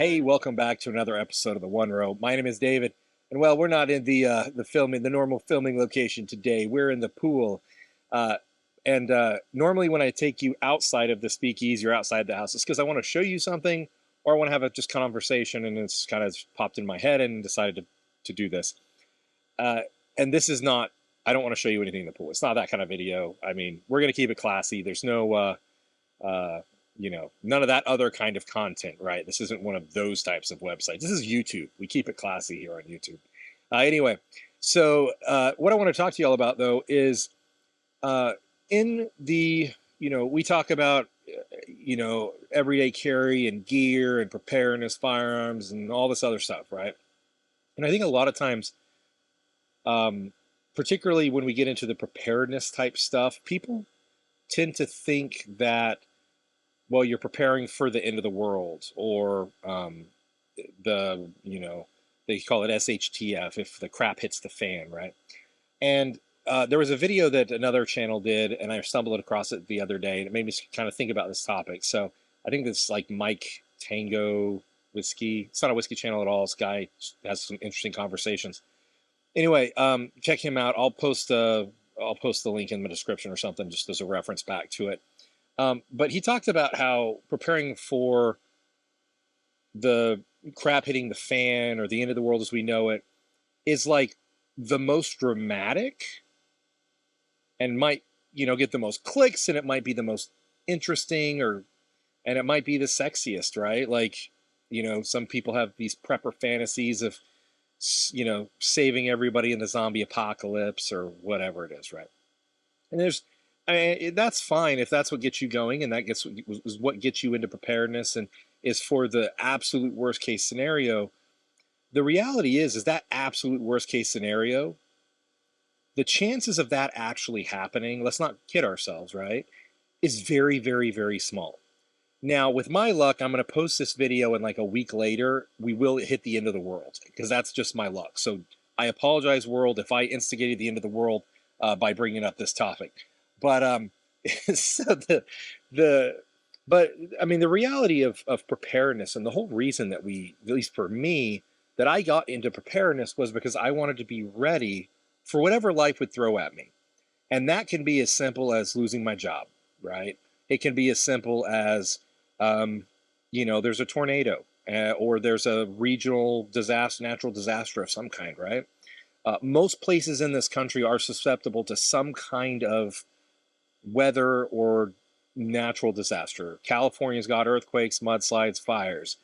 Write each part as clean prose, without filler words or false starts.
Hey, welcome back to another episode of the One Row. My name is David, and well, we're not in the normal filming location today. We're in the pool, and normally when I take you outside of the speakeasy or outside the house, it's because I want to show you something or I want to have a just conversation, and it's kind of popped in my head and decided to do this. Uh, and this is not. I don't want to show you anything in the pool. It's not that kind of video. I mean, we're gonna keep it classy. There's no. Uh, none of that other kind of content, right? This isn't one of those types of websites. This is YouTube. We keep it classy here on YouTube. Anyway, so what I want to talk to you all about, though, is in the, we talk about, everyday carry and gear and preparedness, firearms, and all this other stuff, right? And I think a lot of times, particularly when we get into the preparedness type stuff, people tend to think that, well, you're preparing for the end of the world, or they call it SHTF, if the crap hits the fan, right? And there was a video that another channel did, and I stumbled across it the other day, and it made me kind of think about this topic. So I think this like Mike Tango Whiskey. It's not a whiskey channel at all. This guy has some interesting conversations. Anyway, check him out. I'll post the link in the description or something, just as a reference back to it. But he talked about how preparing for the crap hitting the fan or the end of the world as we know it is like the most dramatic and might, get the most clicks, and it might be the most interesting, and it might be the sexiest, right? Like, some people have these prepper fantasies of, saving everybody in the zombie apocalypse or whatever it is, right? And that's fine if that's what gets you going, and that is what gets you into preparedness, and is for the absolute worst case scenario. The reality is that absolute worst case scenario, the chances of that actually happening, let's not kid ourselves, right, is very, very, very small. Now, with my luck, I'm going to post this video, and like a week later, we will hit the end of the world, because that's just my luck. So I apologize, world, if I instigated the end of the world by bringing up this topic. But so but I mean, the reality of preparedness, and the whole reason that we, at least for me, that I got into preparedness was because I wanted to be ready for whatever life would throw at me. And that can be as simple as losing my job, right? It can be as simple as, there's a tornado, or there's a regional disaster, natural disaster of some kind, right? Most places in this country are susceptible to some kind of weather or natural disaster. California's got earthquakes, mudslides, fires.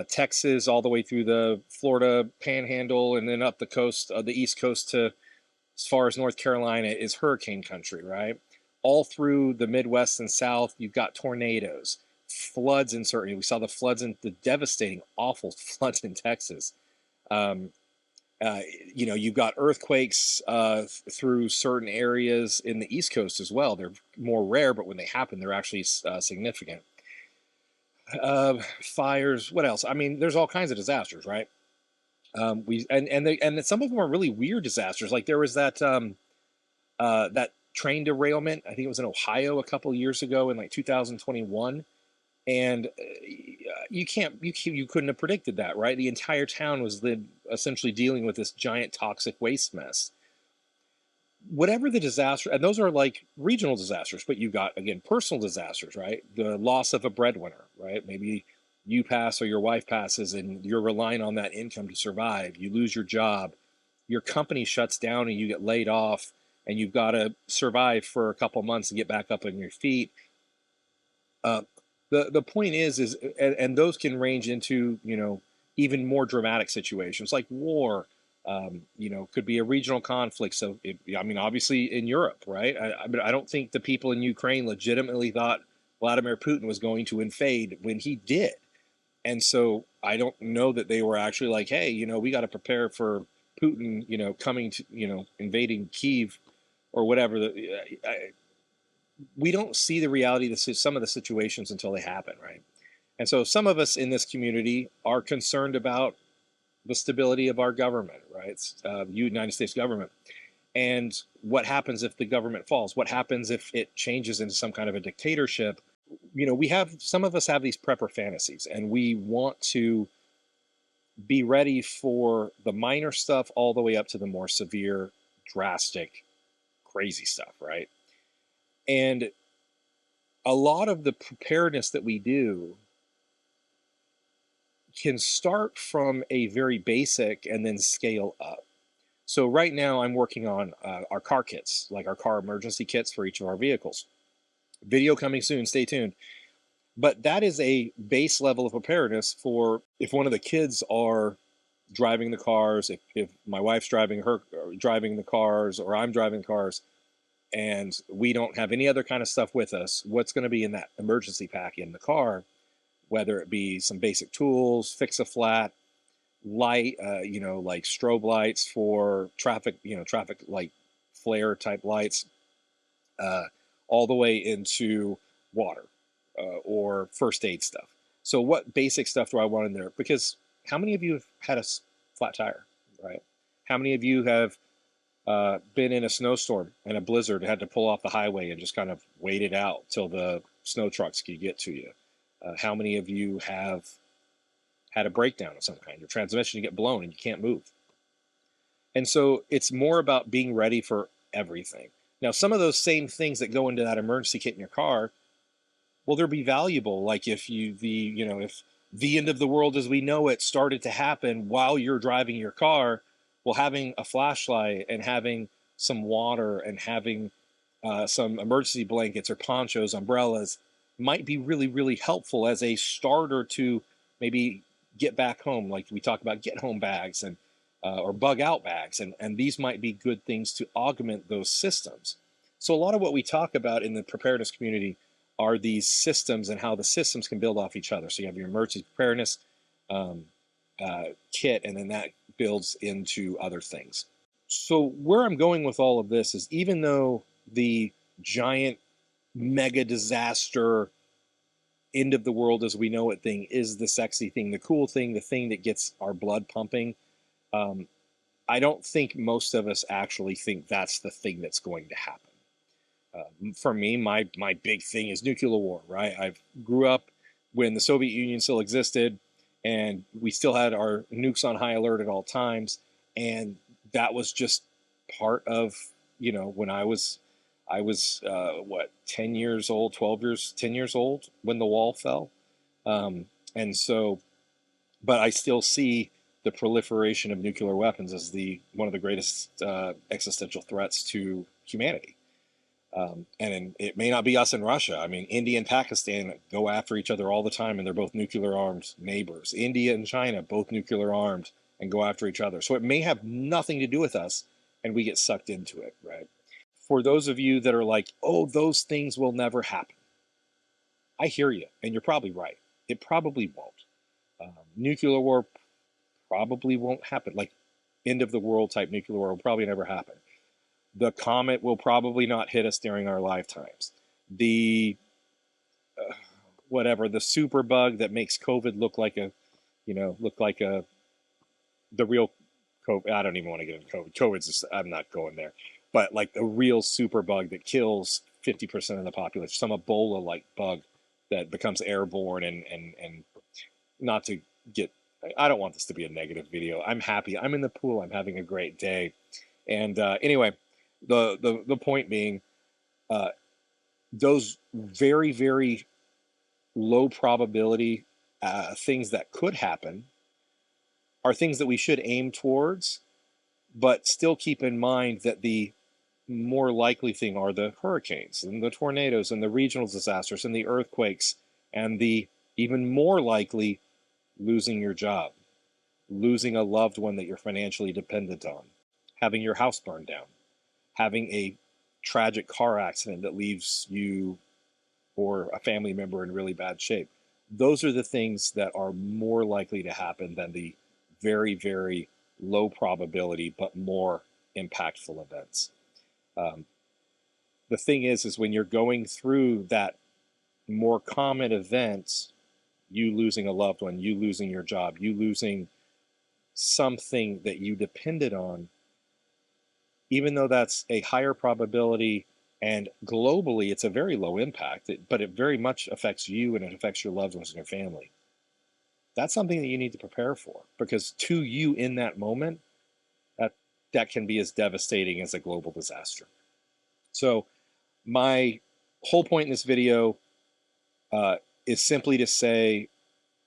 Texas, all the way through the Florida panhandle, and then up the coast, the East Coast to as far as North Carolina, is hurricane country, right? All through the Midwest and South, you've got tornadoes, floods in certain. We saw the devastating, awful floods in Texas. You've got earthquakes through certain areas in the East Coast as well. They're more rare, but when they happen, they're actually significant. Fires. What else? I mean, there's all kinds of disasters, right? And some of them are really weird disasters. Like there was that that train derailment. I think it was in Ohio a couple years ago in like 2021. And you couldn't have predicted that, right? The entire town was essentially dealing with this giant toxic waste mess. Whatever the disaster, and those are like regional disasters, but you got, again, personal disasters, right? The loss of a breadwinner, right? Maybe you pass or your wife passes and you're relying on that income to survive. You lose your job, your company shuts down and you get laid off, and you've got to survive for a couple months and get back up on your feet. The point is, and those can range into, even more dramatic situations like war, could be a regional conflict. So, obviously in Europe, right? I don't think the people in Ukraine legitimately thought Vladimir Putin was going to invade when he did. And so I don't know that they were actually like, hey, we got to prepare for Putin, coming to, invading Kyiv or whatever. We don't see the reality of some of the situations until they happen, right? And so some of us in this community are concerned about the stability of our government, right? The United States government. And what happens if the government falls? What happens if it changes into some kind of a dictatorship? we have, some of us have these prepper fantasies, and we want to be ready for the minor stuff all the way up to the more severe, drastic, crazy stuff, right? And a lot of the preparedness that we do can start from a very basic and then scale up. So right now I'm working on our car kits, like our car emergency kits for each of our vehicles. Video coming soon, stay tuned. But that is a base level of preparedness for if one of the kids are driving the cars, if my wife's driving the cars, or I'm driving the cars, and we don't have any other kind of stuff with us, what's going to be in that emergency pack in the car, whether it be some basic tools, fix a flat, light, like strobe lights for traffic, traffic light flare type lights, uh, all the way into water or first aid stuff. So what basic stuff do I want in there? Because how many of you have had a flat tire, right? How many of you have been in a snowstorm and a blizzard, had to pull off the highway and just kind of wait it out till the snow trucks could get to you? How many of you have had a breakdown of some kind? Your transmission, you get blown and you can't move. And so it's more about being ready for everything. Now, some of those same things that go into that emergency kit in your car, will there be valuable? Like if if the end of the world as we know it started to happen while you're driving your car, well, having a flashlight and having some water and having some emergency blankets or ponchos, umbrellas might be really, really helpful as a starter to maybe get back home. Like we talk about get home bags and or bug out bags, and these might be good things to augment those systems. So a lot of what we talk about in the preparedness community are these systems and how the systems can build off each other. So you have your emergency preparedness um, kit, and then that builds into other things. So where I'm going with all of this is, even though the giant mega disaster end of the world as we know it thing is the sexy thing, the cool thing, the thing that gets our blood pumping, um, I don't think most of us actually think that's the thing that's going to happen. For me, my big thing is nuclear war, right? I grew up when the Soviet Union still existed, and we still had our nukes on high alert at all times, and that was just part of when I was what, 10 years old, 12 years, 10 years old when the wall fell, and so, but I still see the proliferation of nuclear weapons as the one of the greatest existential threats to humanity. And it may not be us and Russia. I mean, India and Pakistan go after each other all the time, and they're both nuclear armed neighbors. India and China, both nuclear armed, and go after each other. So it may have nothing to do with us, and we get sucked into it, right? For those of you that are like, oh, those things will never happen, I hear you, and you're probably right. It probably won't. Nuclear war probably won't happen. Like end of the world type nuclear war will probably never happen. The comet will probably not hit us during our lifetimes. The whatever, the super bug that makes COVID look like the real COVID. I don't even want to get into COVID. COVID's just, I'm not going there. But like the real super bug that kills 50% of the population, some Ebola like bug that becomes airborne, and not to get, I don't want this to be a negative video. I'm happy. I'm in the pool. I'm having a great day. And anyway, the point being, uh, those very, very low probability things that could happen are things that we should aim towards, but still keep in mind that the more likely thing are the hurricanes and the tornadoes and the regional disasters and the earthquakes, and the even more likely losing your job, losing a loved one that you're financially dependent on, having your house burned down, having a tragic car accident that leaves you or a family member in really bad shape. Those are the things that are more likely to happen than the very, very low probability but more impactful events. Um, the thing is when you're going through that more common event, you losing a loved one, you losing your job, you losing something that you depended on, even though that's a higher probability And globally, it's a very low impact, but it very much affects you and it affects your loved ones and your family. That's something that you need to prepare for, because to you in that moment, that can be as devastating as a global disaster. So my whole point in this video is simply to say,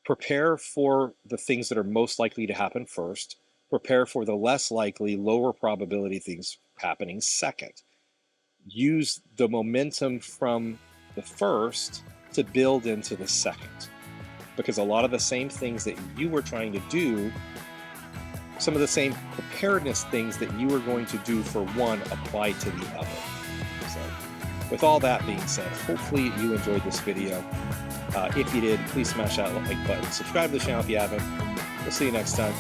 prepare for the things that are most likely to happen first. Prepare for the less likely, lower probability things happening second. Use the momentum from the first to build into the second. Because a lot of the same things that you were trying to do, some of the same preparedness things that you were going to do for one apply to the other. So with all that being said, hopefully you enjoyed this video. If you did, please smash that like button. Subscribe to the channel if you haven't. We'll see you next time.